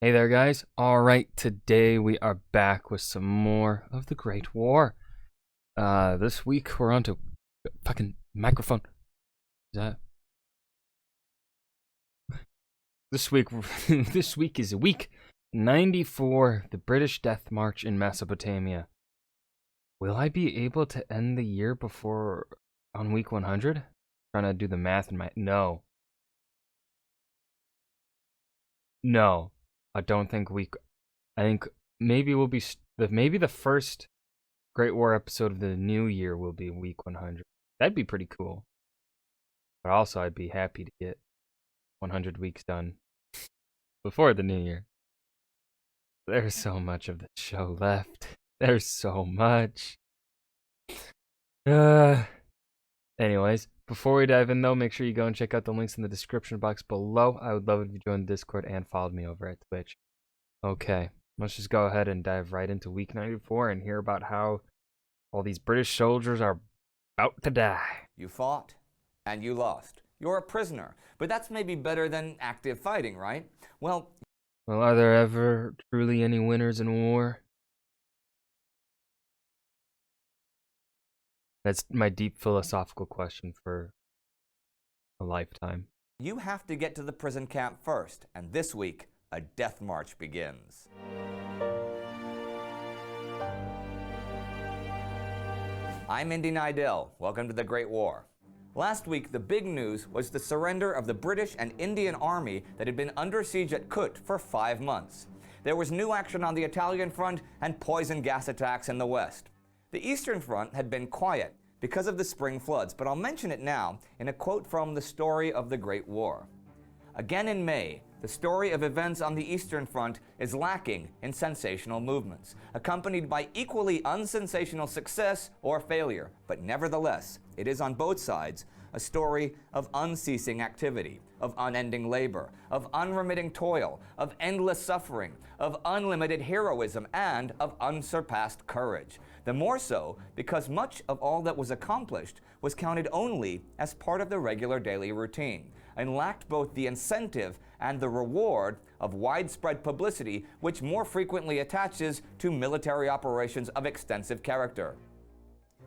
Hey there, guys. All right, today we are back with some more of the Great War. This week we're on to fucking microphone. Is that this week? This week is week 94, the British Death March in Mesopotamia. Will I be able to end the year before on week 100? Trying to do the math in my no. I don't think I think maybe we'll be maybe the first Great War episode of the new year will be week 100. That'd be pretty cool. But also, I'd be happy to get 100 weeks done before the new year. There's so much of the show left. There's so much. Anyways, before we dive in though, make sure you go and check out the links in the description box below. I would love it if you joined the Discord and followed me over at Twitch. Okay, let's just go ahead and dive right into week 94 and hear about how all these British soldiers are about to die. You fought, and you lost. You're a prisoner, but that's maybe better than active fighting, right? Well, are there ever truly any winners in war? That's my deep philosophical question for a lifetime. You have to get to the prison camp first, and this week, a death march begins. I'm Indy Nidell. Welcome to the Great War. Last week, the big news was the surrender of the British and Indian army that had been under siege at Kut for 5 months. There was new action on the Italian front and poison gas attacks in the west. The Eastern Front had been quiet because of the spring floods, but I'll mention it now in a quote from The Story of the Great War. Again in May, the story of events on the Eastern Front is lacking in sensational movements, accompanied by equally unsensational success or failure. But nevertheless, it is on both sides a story of unceasing activity, of unending labor, of unremitting toil, of endless suffering, of unlimited heroism, and of unsurpassed courage. The more so because much of all that was accomplished was counted only as part of the regular daily routine, and lacked both the incentive and the reward of widespread publicity, which more frequently attaches to military operations of extensive character.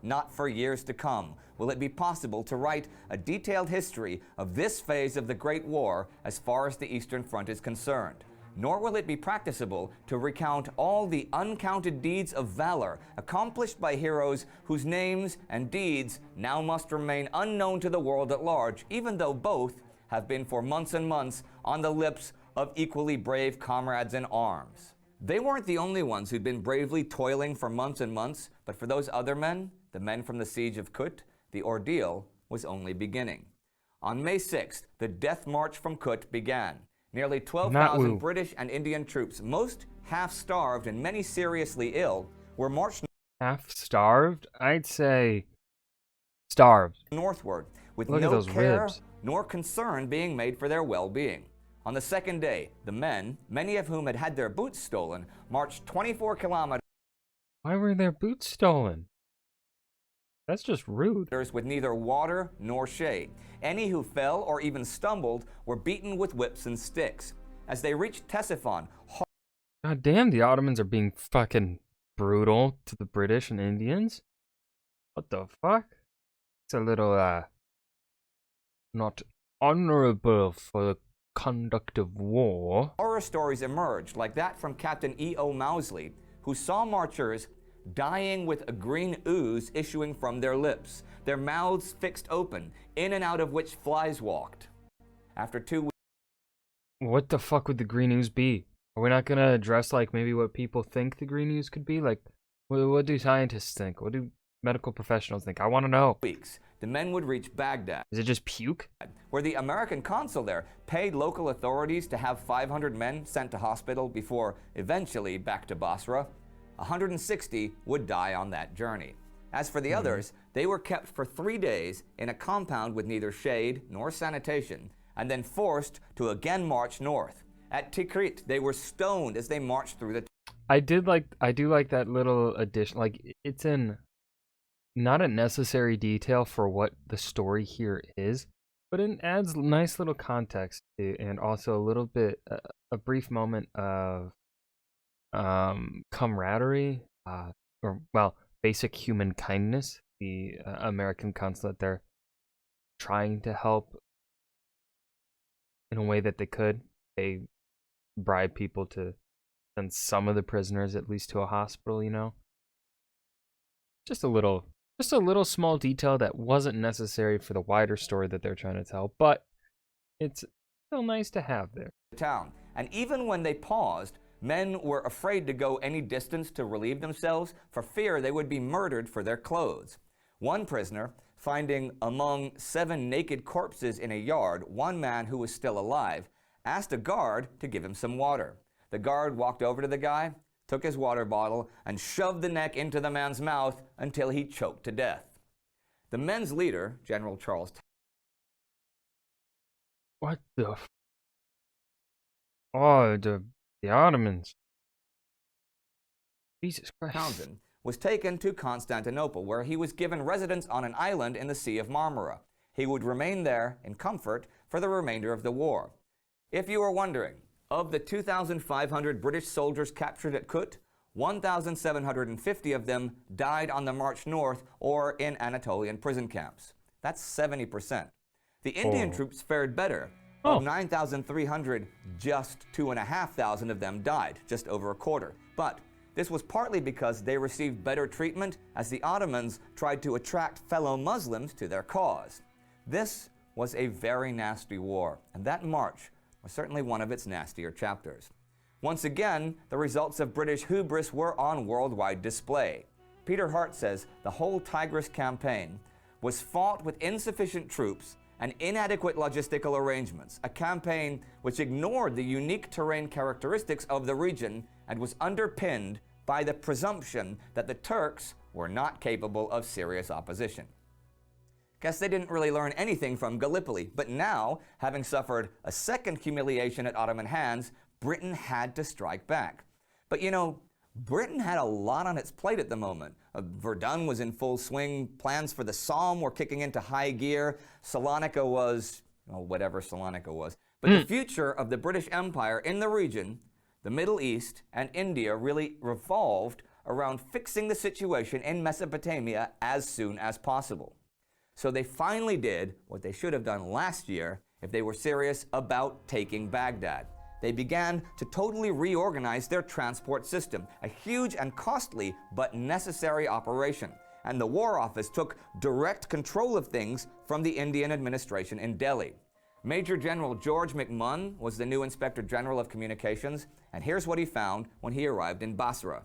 Not for years to come will it be possible to write a detailed history of this phase of the Great War as far as the Eastern Front is concerned. Nor will it be practicable to recount all the uncounted deeds of valor accomplished by heroes whose names and deeds now must remain unknown to the world at large, even though both have been for months and months on the lips of equally brave comrades in arms. They weren't the only ones who'd been bravely toiling for months and months, but for those other men, the men from the siege of Kut, the ordeal was only beginning. On May 6th, the death march from Kut began. Nearly 12,000 British and Indian troops, most half-starved and many seriously ill, were marched Half-starved? I'd say starved. Northward, with Look at no those care ribs. nor concern being made for their well-being. On the second day, the men, many of whom had had their boots stolen, marched 24 kilometers. Why were their boots stolen? That's just rude. With neither water nor shade. Any who fell or even stumbled were beaten with whips and sticks. As they reached Ctesiphon, God damn, the Ottomans are being fucking brutal to the British and Indians. What the fuck? It's a little, not honorable for the conduct of war. Horror stories emerged, like that from Captain E.O. Mousley, who saw marchers dying with a green ooze issuing from their lips, their mouths fixed open, in and out of which flies walked. After 2 weeks... What the fuck would the green ooze be? Are we not gonna address, like, maybe what people think the green ooze could be? Like, what do scientists think? What do medical professionals think? I want to know. The men would reach Baghdad. Is it just puke? Where the American consul there paid local authorities to have 500 men sent to hospital before eventually back to Basra. 160 would die on that journey. As for the others, they were kept for 3 days in a compound with neither shade nor sanitation, and then forced to again march north. At Tikrit, they were stoned as they marched through the... I do like that little addition. Like, it's not a necessary detail for what the story here is, but but it adds nice little context and also a little bit, a brief moment of camaraderie, or well, basic human kindness. The American consulate there trying to help in a way that they could. They bribe people to send some of the prisoners at least to a hospital. Just a little, small detail that wasn't necessary for the wider story that they're trying to tell, but it's still nice to have there. Town. And even when they paused, men were afraid to go any distance to relieve themselves for fear they would be murdered for their clothes. One prisoner, finding among 7 naked corpses in a yard one man who was still alive, asked a guard to give him some water. The guard walked over to the guy, took his water bottle, and shoved the neck into the man's mouth until he choked to death. The men's leader, General Charles What the? Oh, the Ottomans. Jesus Christ. Townsend was taken to Constantinople, where he was given residence on an island in the Sea of Marmara. He would remain there in comfort for the remainder of the war. If you were wondering, of the 2,500 British soldiers captured at Kut, 1,750 of them died on the march north or in Anatolian prison camps. That's 70%. The Indian troops fared better. Of 9,300, just 2,500 of them died, just over a quarter. But this was partly because they received better treatment as the Ottomans tried to attract fellow Muslims to their cause. This was a very nasty war, and that march was certainly one of its nastier chapters. Once again, the results of British hubris were on worldwide display. Peter Hart says the whole Tigris campaign was fought with insufficient troops and inadequate logistical arrangements, a campaign which ignored the unique terrain characteristics of the region and was underpinned by the presumption that the Turks were not capable of serious opposition. Guess they didn't really learn anything from Gallipoli, but now, having suffered a second humiliation at Ottoman hands, Britain had to strike back. But Britain had a lot on its plate at the moment. Verdun was in full swing, plans for the Somme were kicking into high gear, Salonika was, whatever Salonika was. But the future of the British Empire in the region, the Middle East, and India really revolved around fixing the situation in Mesopotamia as soon as possible. So they finally did what they should have done last year if they were serious about taking Baghdad. They began to totally reorganize their transport system, a huge and costly but necessary operation. And the War Office took direct control of things from the Indian administration in Delhi. Major General George McMunn was the new Inspector General of Communications, and here's what he found when he arrived in Basra.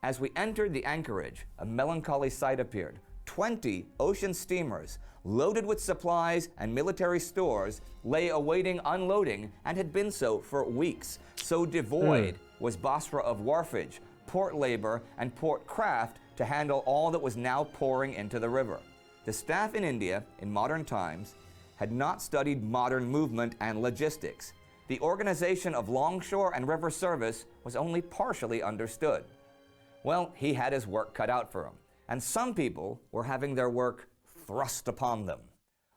As we entered the anchorage, a melancholy sight appeared. 20 ocean steamers, loaded with supplies and military stores, lay awaiting unloading and had been so for weeks. So devoid was Basra of wharfage, port labor, and port craft to handle all that was now pouring into the river. The staff in India, in modern times, had not studied modern movement and logistics. The organization of longshore and river service was only partially understood. Well, he had his work cut out for him, and some people were having their work thrust upon them.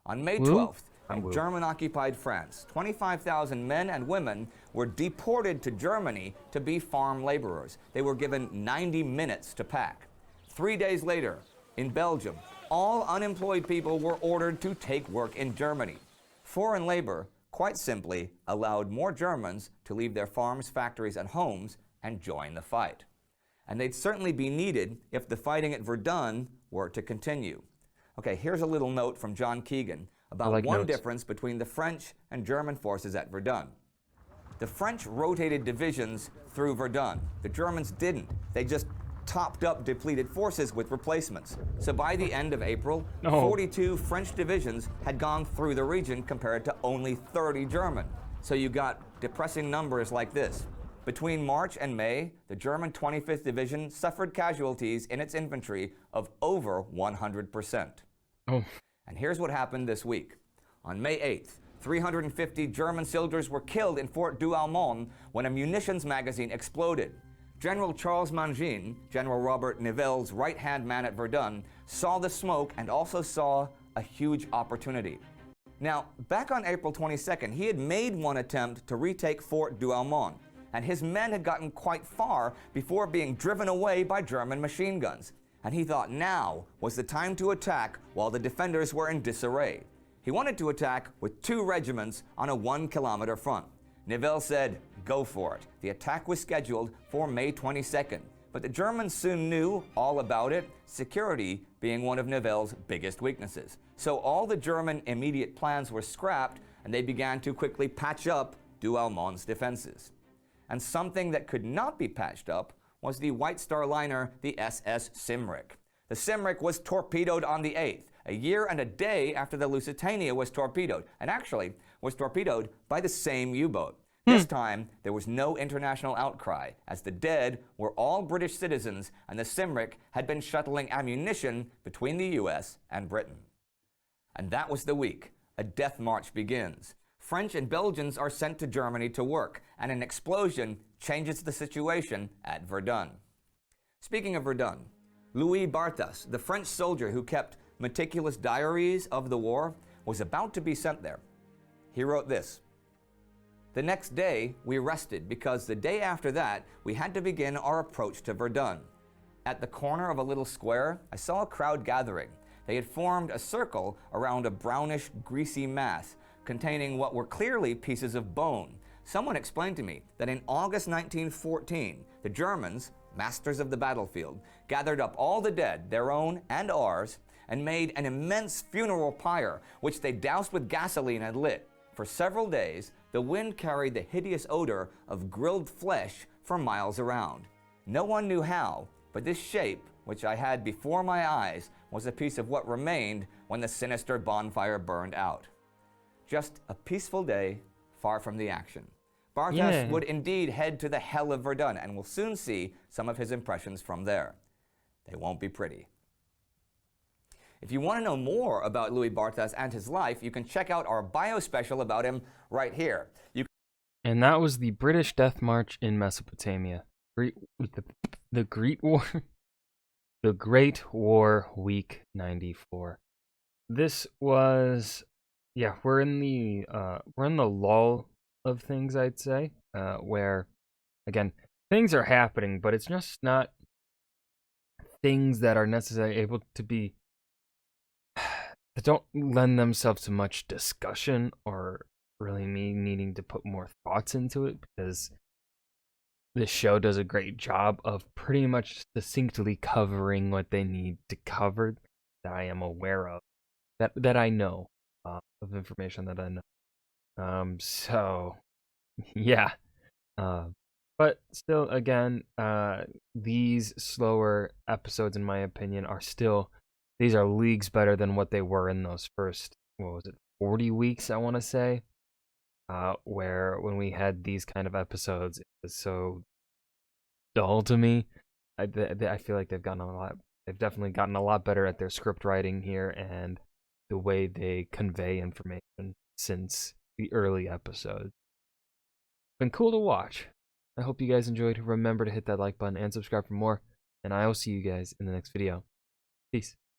On May 12th, in German-occupied France, 25,000 men and women were deported to Germany to be farm laborers. They were given 90 minutes to pack. 3 days later, in Belgium, all unemployed people were ordered to take work in Germany. Foreign labor, quite simply, allowed more Germans to leave their farms, factories, and homes and join the fight. And they'd certainly be needed if the fighting at Verdun were to continue. Okay, here's a little note from John Keegan about one difference between the French and German forces at Verdun. The French rotated divisions through Verdun. The Germans didn't. They just topped up depleted forces with replacements. So by the end of April, 42 French divisions had gone through the region compared to only 30 German. So you got depressing numbers like this. Between March and May, the German 25th Division suffered casualties in its infantry of over 100%. And here's what happened this week. On May 8th, 350 German soldiers were killed in Fort Douaumont when a munitions magazine exploded. General Charles Mangin, General Robert Nivelle's right-hand man at Verdun, saw the smoke and also saw a huge opportunity. Now, back on April 22nd, he had made one attempt to retake Fort Douaumont, and his men had gotten quite far before being driven away by German machine guns. And he thought now was the time to attack while the defenders were in disarray. He wanted to attack with 2 regiments on a 1-kilometer front. Nivelle said, "Go for it." The attack was scheduled for May 22nd, but the Germans soon knew all about it, security being one of Nivelle's biggest weaknesses. So all the German immediate plans were scrapped, and they began to quickly patch up Douaumont's defenses. And something that could not be patched up was the White Star liner, the SS Simrek. The Simrek was torpedoed on the 8th, a year and a day after the Lusitania was torpedoed, and actually was torpedoed by the same U-boat. This time, there was no international outcry, as the dead were all British citizens, and the Simrek had been shuttling ammunition between the US and Britain. And that was the week. A death march begins. French and Belgians are sent to Germany to work, and an explosion changes the situation at Verdun. Speaking of Verdun, Louis Barthas, the French soldier who kept meticulous diaries of the war, was about to be sent there. He wrote this: "The next day we rested because the day after that we had to begin our approach to Verdun. At the corner of a little square, I saw a crowd gathering. They had formed a circle around a brownish, greasy mass containing what were clearly pieces of bone. Someone explained to me that in August 1914, the Germans, masters of the battlefield, gathered up all the dead, their own and ours, and made an immense funeral pyre, which they doused with gasoline and lit. For several days, the wind carried the hideous odor of grilled flesh for miles around. No one knew how, but this shape, which I had before my eyes, was a piece of what remained when the sinister bonfire burned out." Just a peaceful day, far from the action. Barthas would indeed head to the hell of Verdun, and we'll soon see some of his impressions from there. They won't be pretty. If you want to know more about Louis Barthas and his life, you can check out our bio special about him right here. And that was the British Death March in Mesopotamia. The Great War. The Great War, week 94. This was, we're in the lull of things, I'd say, where, again, things are happening, but it's just not things that are necessarily able to be, that don't lend themselves to much discussion or really me needing to put more thoughts into it, because this show does a great job of pretty much succinctly covering what they need to cover, that I am aware of, that I know, of information that I know. So yeah, but still, again, these slower episodes, in my opinion, these are leagues better than what they were in those first, 40 weeks, I want to say, where when we had these kind of episodes, it was so dull to me. I feel like they've definitely gotten a lot better at their script writing here and the way they convey information since the early episodes. Been cool to watch. I hope you guys enjoyed. Remember to hit that like button and subscribe for more, and I will see you guys in the next video. Peace.